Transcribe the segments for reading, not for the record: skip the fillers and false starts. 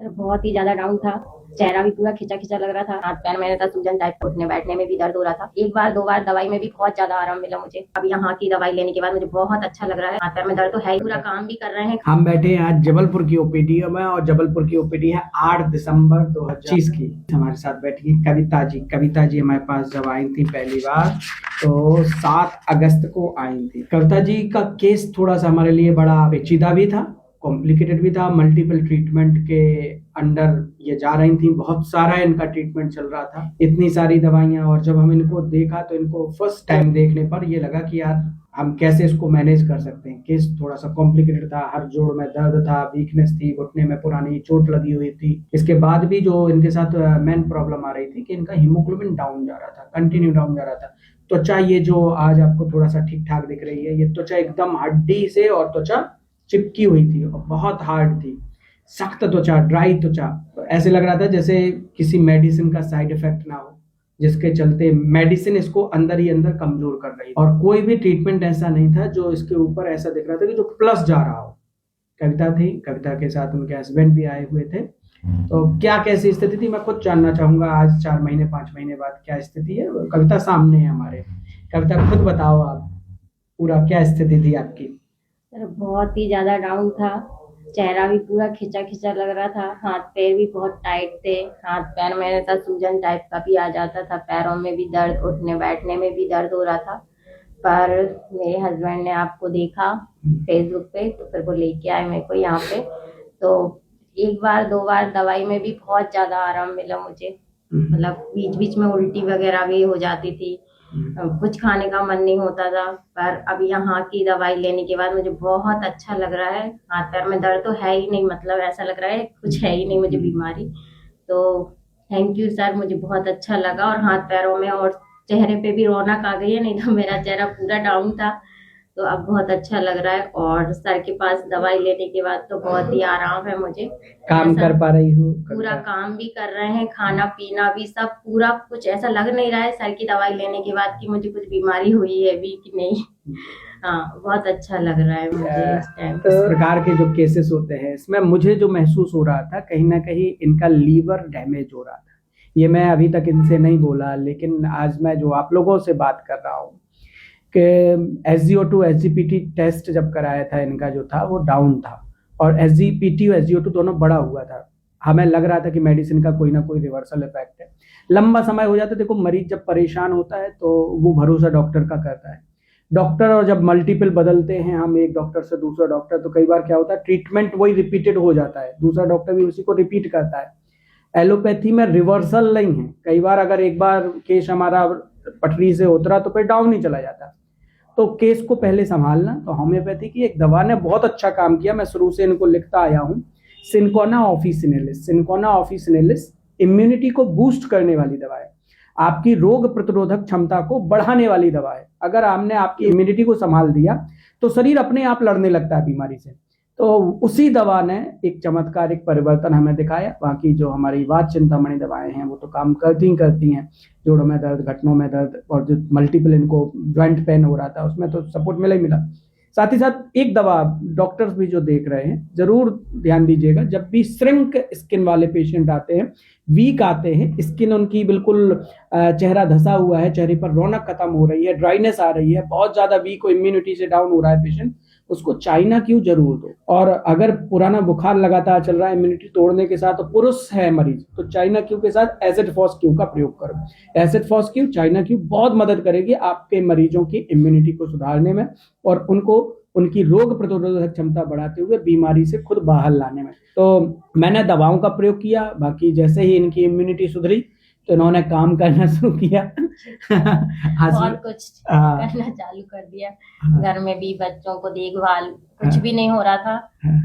Sir बहुत ही ज़्यादा down था, चेहरा भी पूरा खिंचा-खिंचा लग रहा था, हाथ पैर में था सूजन टाइप, उठने-बैठने में भी दर्द हो रहा था। एक बार 2 बार दवाई में भी बहुत ज़्यादा आराम मिला मुझे। अब यहाँ की दवाई लेने के बाद मुझे बहुत अच्छा लग रहा है। हाथ पैर में दर्द तो है ही, पूरा काम भी कर रहे हैं। हम बैठे हैं आज जबलपुर की ओपीडी में, और जबलपुर की ओपीडी है 8 दिसंबर 2025 की। हमारे साथ बैठी है कविता जी। कविता जी हमारे पास जब आई थी पहली बार तो 7 अगस्त को आई थी। कविता जी का केस थोड़ा सा हमारे लिए बड़ा पेचीदा भी था, कॉम्प्लिकेटेड भी था। मल्टीपल ट्रीटमेंट के अंडर ये जा रही थी, बहुत सारा इनका ट्रीटमेंट चल रहा था, इतनी सारी दवाइयां। और जब हम इनको देखा तो इनको फर्स्ट टाइम देखने पर ये लगा कि यार हम कैसे इसको मैनेज कर सकते हैं। केस थोड़ा सा कॉम्प्लिकेटेड था, हर जोड़ में दर्द था, वीकनेस थी, घुटने में पुरानी चोट लगी हुई थी। इसके बाद भी जो इनके साथ मेन प्रॉब्लम आ रही थी कि इनका हीमोग्लोबिन डाउन जा रहा था, कंटिन्यू डाउन जा रहा था। त्वचा ये जो आज आपको थोड़ा सा ठीक ठाक दिख रही है, ये त्वचा एकदम हड्डी से और त्वचा चिपकी हुई थी और बहुत हार्ड थी, सख्त त्वचा, ड्राई त्वचा। ऐसे लग रहा था जैसे किसी मेडिसिन का साइड इफेक्ट ना हो, जिसके चलते मेडिसिन इसको अंदर ही अंदर कमजोर कर रही। और कोई भी ट्रीटमेंट ऐसा नहीं था जो इसके ऊपर ऐसा दिख रहा था कि जो प्लस जा रहा हो। कविता थी, कविता के साथ उनके हस्बैंड भी आए हुए थे। तो क्या कैसी स्थिति थी मैं खुद जानना चाहूंगा आज 4 महीने 5 महीने बाद क्या स्थिति है। कविता सामने है हमारे। कविता खुद बताओ आप, पूरा क्या स्थिति थी आपकी। सर बहुत ही ज़्यादा डाउन था, चेहरा भी पूरा खिंचा-खिंचा लग रहा था, हाथ पैर भी बहुत टाइट थे, हाथ पैर में था सूजन टाइप का भी आ जाता था, पैरों में भी दर्द, उठने-बैठने में भी दर्द हो रहा था। पर मेरे हस्बैंड ने आपको देखा फेसबुक पे तो फिर वो लेके आए मेरे को यहाँ पे। तो एक बार 2 बार दवाई में भी बहुत ज़्यादा आराम मिला मुझे। मतलब बीच-बीच में उल्टी वगैरह भी हो जाती थी, कुछ खाने का मन नहीं होता था। पर अब यहाँ की दवाई लेने के बाद मुझे बहुत अच्छा लग रहा है। हाथ पैर में दर्द तो है ही नहीं, मतलब ऐसा लग रहा है कुछ है ही नहीं मुझे बीमारी। तो थैंक यू सर, मुझे बहुत अच्छा लगा और हाथ पैरों में और चेहरे पे भी रौनक आ गई है, नहीं तो मेरा चेहरा पूरा डाउन था। तो अब बहुत अच्छा लग रहा है और सर के पास दवाई लेने के बाद तो बहुत ही आराम है मुझे। काम ऐसा कर पा रही हूँ पूरा काम भी कर रहे हैं, खाना-पीना भी सब पूरा कुछ ऐसा लग नहीं रहा है सर की दवाई लेने के बाद कि मुझे कुछ बीमारी हुई है अभी कि नहीं। हाँ, बहुत अच्छा लग रहा है मुझे इस टाइम। इस प्रकार के जो केसेस होते हैं इसमें मुझे जो महसूस हो रहा था कहीं ना कहीं इनका लीवर डैमेज हो रहा था। ये मैं अभी तक इनसे नहीं बोला, लेकिन आज मैं जो आप लोगों से बात कर रहा हूँ कि SgO2 SgPT टेस्ट जब कराया था इनका जो था वो डाउन था, और SgPT और SgO2 दोनों बढ़ा हुआ था। हमें लग रहा था कि मेडिसिन का कोई ना कोई रिवर्सल इफेक्ट है। लंबा समय हो जाता है, देखो मरीज जब परेशान होता है तो वो भरोसा डॉक्टर का करता है। डॉक्टर और जब मल्टीपल बदलते हैं हम एक डॉक्टर से दूसरा डॉक्टर, तो कई बार क्या होता है ट्रीटमेंट वही रिपीटेड हो जाता है, दूसरा डॉक्टर भी उसी को रिपीट करता है। एलोपैथी में रिवर्सल नहीं है। कई बार अगर एक बार केस हमारा पटरी से उतरा तो फिर डाउन ही चला जाता। तो केस को पहले संभालना, तो होम्योपैथी की एक दवा ने बहुत अच्छा काम किया। मैं शुरू से इनको लिखता आया हूँ, cinchona officinalis. Cinchona officinalis immunity को बूस्ट करने वाली दवा है, आपकी रोग प्रतिरोधक क्षमता को बढ़ाने वाली दवा है। अगर आपने आपकी इम्यूनिटी को संभाल दिया तो शरीर अपने आप लड़ने लगता है बीमारी से। तो उसी दवा ने एक चमत्कारिक परिवर्तन हमें दिखाया। बाकी जो हमारी वात चिंतामणि दवाएं हैं वो तो काम करती हैं। जोड़ों में दर्द, घुटनों में दर्द, और जो मल्टीपल इनको ज्वाइंट पेन हो रहा था उसमें तो सपोर्ट मिला ही मिला। साथ ही साथ एक दवा डॉक्टर्स भी जो देख रहे हैं जरूर ध्यान दीजिएगा, जब भी श्रिंक स्किन वाले पेशेंट आते हैं, वीक आते हैं, स्किन उनकी बिल्कुल चेहरा धसा हुआ है, चेहरे पर रौनक खत्म हो रही है, ड्राइनेस आ रही है, बहुत ज्यादा वीक हो, इम्यूनिटी से डाउन हो रहा है पेशेंट, उसको चाइना क्यू जरूर दो। और अगर पुराना बुखार लगातार चल रहा है इम्यूनिटी तोड़ने के साथ, तो पुरुष है मरीज, तो चाइना क्यू के साथ एसिड फॉस क्यू का प्रयोग करो। Acid phos Q, China Q बहुत मदद करेगी आपके मरीजों की इम्यूनिटी को सुधारने में और उनको उनकी रोग प्रतिरोधक क्षमता बढ़ाते हुए बीमारी से खुद बाहर लाने में। तो मैंने दवाओं का प्रयोग किया, बाकी जैसे ही इनकी इम्यूनिटी सुधरी तो इन्होंने काम करना शुरू किया। बहुत कुछ करना चालू कर दिया। घर में भी बच्चों को देखभाल, कुछ भी नहीं हो रहा था।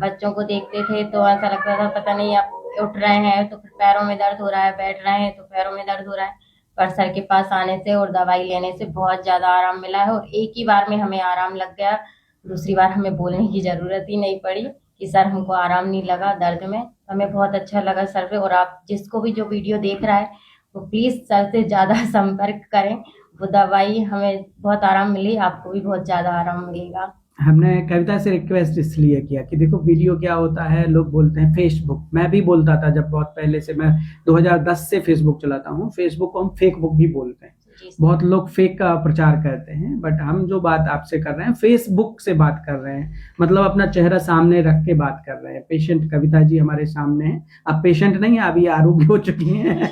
बच्चों को देखते थे तो ऐसा लगता था पता नहीं अब उठ रहे हैं तो फिर पैरों में दर्द हो रहा है, बैठ रहे हैं तो पैरों में दर्द हो रहा है। पर सर के पास आने से और दवाई लेने से बहुत ज्यादा आराम मिला है और एक ही बार में हमें आराम लग गया। दूसरी बार हमें बोलने की जरूरत ही नहीं पड़ी कि सर हमको आराम नहीं लगा दर्द में। हमें बहुत अच्छा लगा सर पे। और आप जिसको भी जो वीडियो देख रहा है तो प्लीज सर से ज्यादा संपर्क करें। वो दवाई हमें बहुत आराम मिली, आपको भी बहुत ज्यादा आराम मिलेगा। हमने कविता से रिक्वेस्ट इसलिए किया कि देखो वीडियो क्या होता है, लोग बोलते हैं फेसबुक, मैं भी बोलता था जब बहुत पहले से, मैं 2010 से फेसबुक चलाता हूँ, फेसबुक को हम फेक बुक भी बोलते हैं। जी सर। बहुत लोग फेक का प्रचार करते हैं, बट हम जो बात आपसे कर रहे हैं फेसबुक से बात कर रहे हैं, मतलब अपना चेहरा सामने रख के बात कर रहे हैं। पेशेंट कविता जी हमारे सामने है, अब पेशेंट नहीं है, अभी आरोग्य हो चुकी हैं।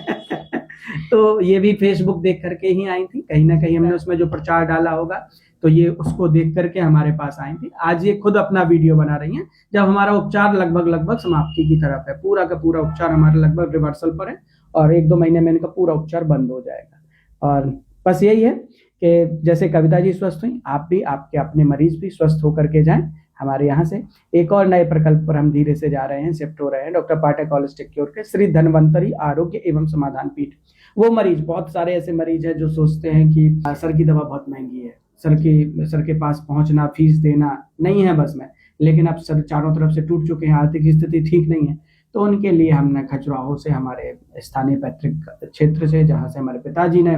तो ये भी फेसबुक देख करके ही आई थी, कहीं ना कहीं हमने उसमें जो प्रचार डाला होगा तो ये उसको देख करके हमारे पास आई थी। आज ये खुद अपना वीडियो बना रही हैं जब हमारा उपचार लगभग समाप्ति की तरफ है, पूरा का पूरा उपचार हमारा लगभग रिवर्सल पर है और 1-2 महीने में इनका पूरा उपचार बंद हो जाएगा। और बस यही है कि जैसे कविता जी स्वस्थ हुई, आप भी, आपके अपने मरीज भी स्वस्थ होकर के जाएं हमारे यहाँ से। एक और नए प्रकल्प पर हम धीरे से जा रहे हैं, शिफ्ट हो रहे हैं, डॉक्टर पाठक होलिस्टिक क्योर के श्री धन्वंतरी आरोग्य एवं समाधान पीठ। वो मरीज, बहुत सारे ऐसे मरीज हैं जो सोचते हैं कि सर की दवा बहुत महंगी है, सर के पास पहुंचना, फीस देना नहीं है बस में, लेकिन अब सर चारों तरफ से टूट चुके हैं, आर्थिक स्थिति ठीक नहीं है, तो उनके लिए हमने खजुराहो से, हमारे स्थानीय पैतृक क्षेत्र से, जहाँ से हमारे पिताजी ने,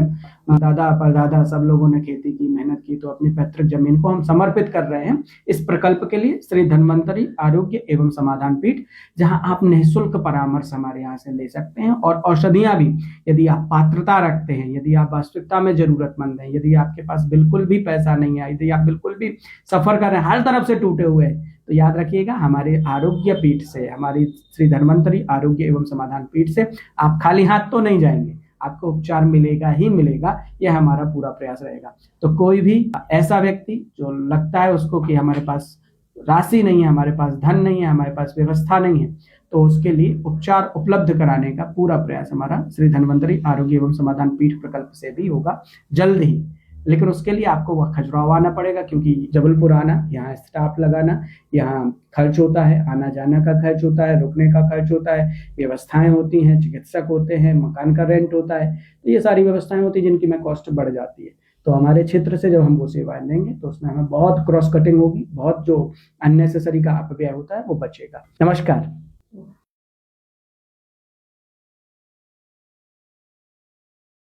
दादा परदादा सब लोगों ने खेती की, मेहनत की, तो अपनी पैतृक जमीन को हम समर्पित कर रहे हैं इस प्रकल्प के लिए, श्री धन्वंतरी आरोग्य एवं समाधान पीठ, जहां आप निःशुल्क परामर्श हमारे यहाँ से ले सकते हैं और औषधियां भी, यदि आप पात्रता रखते हैं, यदि आप वास्तविकता में जरूरतमंद हैं, यदि आपके पास बिल्कुल भी पैसा नहीं है, यदि आप बिल्कुल भी सफर कर रहे हैं, हर तरफ से टूटे हुए हैं, तो याद रखिएगा हमारे आरोग्य पीठ से, हमारी श्री धन्वंतरी आरोग्य एवं समाधान पीठ से आप खाली हाथ तो नहीं जाएंगे, आपको उपचार मिलेगा ही मिलेगा, यह हमारा पूरा प्रयास रहेगा। तो कोई भी ऐसा व्यक्ति जो लगता है उसको कि हमारे पास राशि नहीं है, हमारे पास धन नहीं है, हमारे पास व्यवस्था नहीं है, तो उसके लिए उपचार उपलब्ध कराने का पूरा प्रयास हमारा श्री धन्वंतरी आरोग्य एवं समाधान पीठ प्रकल्प से भी होगा जल्द ही। लेकिन उसके लिए आपको वह खजुराहो आना पड़ेगा, क्योंकि जबलपुर आना, यहाँ स्टाफ लगाना, यहाँ खर्च होता है, आना जाना का खर्च होता है, रुकने का खर्च होता है, व्यवस्थाएं होती हैं, चिकित्सक होते हैं, मकान का रेंट होता है, तो ये सारी व्यवस्थाएं होती हैं जिनकी में कॉस्ट बढ़ जाती है। तो हमारे क्षेत्र से जब हम वो सेवाएं देंगे तो उसमें हमें बहुत क्रॉस कटिंग होगी, बहुत जो अननेसेसरी का अपव्यय होता है वो बचेगा। नमस्कार।